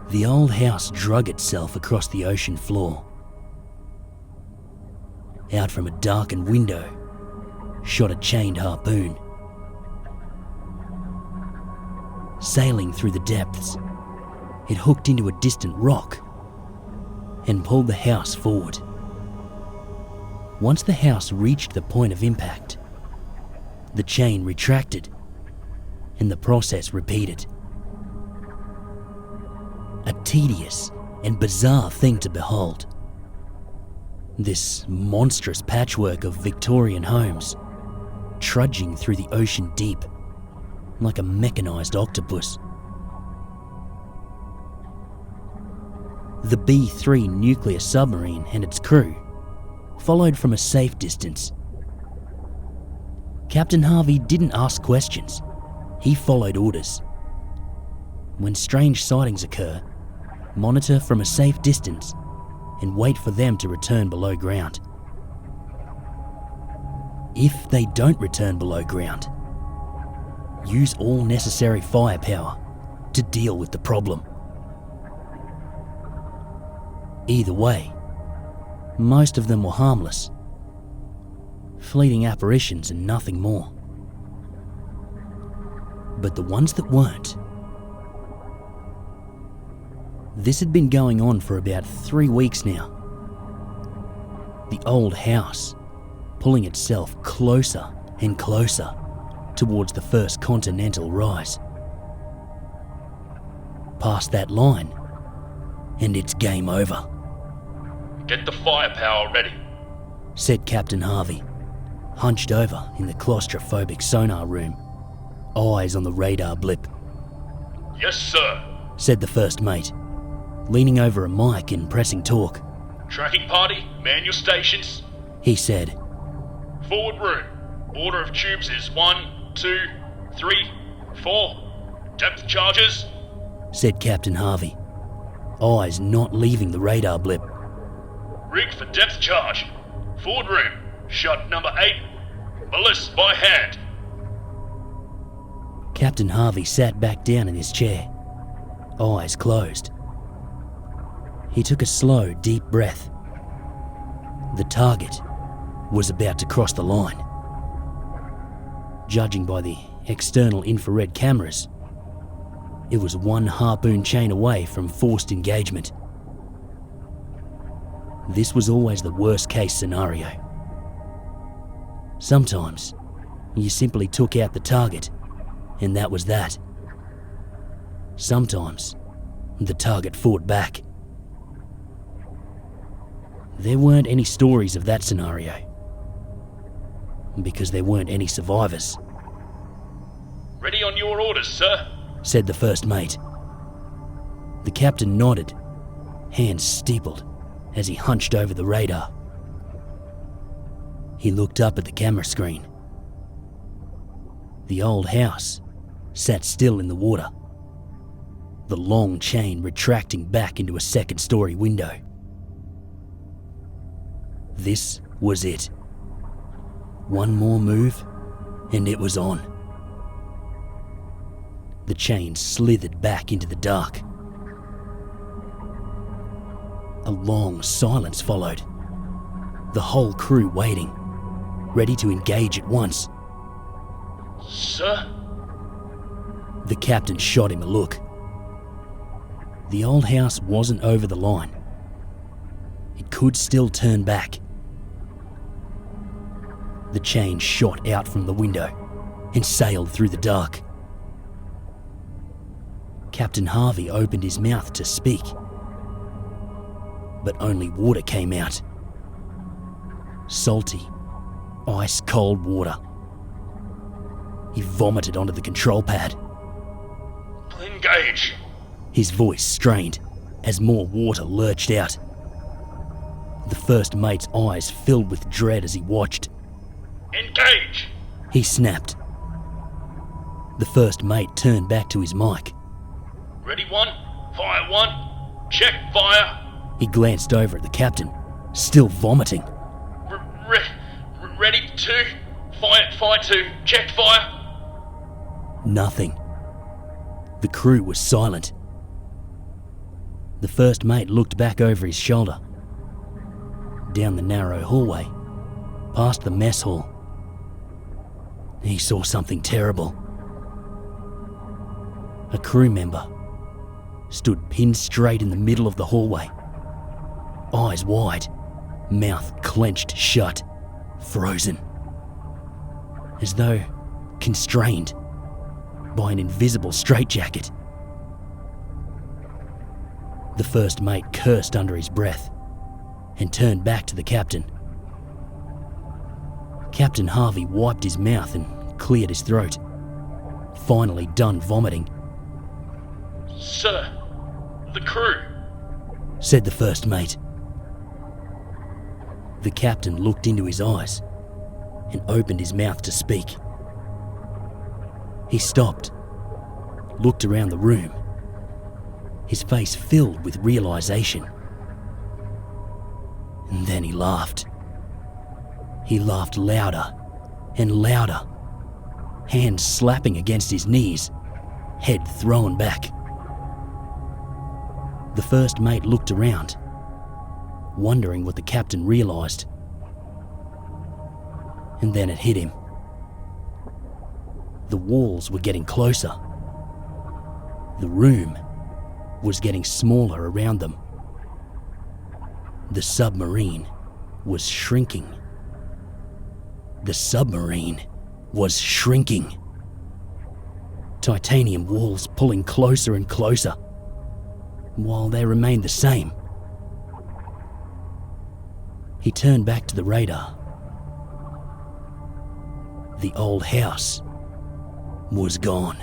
The old house drug itself across the ocean floor. Out from a darkened window shot a chained harpoon. Sailing through the depths, it hooked into a distant rock and pulled the house forward. Once the house reached the point of impact, the chain retracted and the process repeated. A tedious and bizarre thing to behold. This monstrous patchwork of Victorian homes trudging through the ocean deep like a mechanized octopus. The B-3 nuclear submarine and its crew followed from a safe distance. Captain Harvey didn't ask questions. He followed orders. When strange sightings occur, monitor from a safe distance and wait for them to return below ground. If they don't return below ground, use all necessary firepower to deal with the problem. Either way, most of them were harmless, fleeting apparitions and nothing more. But the ones that weren't. This had been going on for about 3 weeks now. The old house pulling itself closer and closer towards the first continental rise. Past that line, and it's game over. Get the firepower ready, said Captain Harvey, hunched over in the claustrophobic sonar room, eyes on the radar blip. Yes, sir, said the first mate, leaning over a mic and pressing talk. Tracking party, man your stations, he said. Forward room. Order of tubes is 1, 2, 3, 4. Depth charges, said Captain Harvey, eyes not leaving the radar blip. Rig for depth charge. Forward room. Shot number 8. Ballist by hand. Captain Harvey sat back down in his chair, eyes closed. He took a slow, deep breath. The target was about to cross the line. Judging by the external infrared cameras, it was one harpoon chain away from forced engagement. This was always the worst case scenario. Sometimes you simply took out the target and that was that. Sometimes the target fought back. There weren't any stories of that scenario because there weren't any survivors. Ready on your orders, sir, said the first mate. The captain nodded, hands steepled as he hunched over the radar. He looked up at the camera screen. The old house sat still in the water, the long chain retracting back into a second-story window. This was it. One more move, and it was on. The chain slithered back into the dark. A long silence followed, the whole crew waiting, ready to engage at once. Sir? The captain shot him a look. The old house wasn't over the line. It could still turn back. The chain shot out from the window and sailed through the dark. Captain Harvey opened his mouth to speak, but only water came out. Salty, ice-cold water. He vomited onto the control pad. Engage. His voice strained as more water lurched out. The first mate's eyes filled with dread as he watched. Engage! He snapped. The first mate turned back to his mic. Ready 1, fire 1, check fire. He glanced over at the captain, still vomiting. Ready 2, fire 2, check fire. Nothing. The crew was silent. The first mate looked back over his shoulder, down the narrow hallway, past the mess hall. He saw something terrible. A crew member stood pinned straight in the middle of the hallway, eyes wide, mouth clenched shut, frozen, as though constrained by an invisible straitjacket. The first mate cursed under his breath and turned back to the captain. Captain Harvey wiped his mouth and cleared his throat, finally done vomiting. "Sir, the crew," said the first mate. The captain looked into his eyes and opened his mouth to speak. He stopped, looked around the room, his face filled with realization. And then he laughed. He laughed louder and louder, hands slapping against his knees, head thrown back. The first mate looked around, wondering what the captain realised. And then it hit him. The walls were getting closer. The room was getting smaller around them. The submarine was shrinking. The submarine was shrinking. Titanium walls pulling closer and closer, while they remained the same. He turned back to the radar. The old house was gone.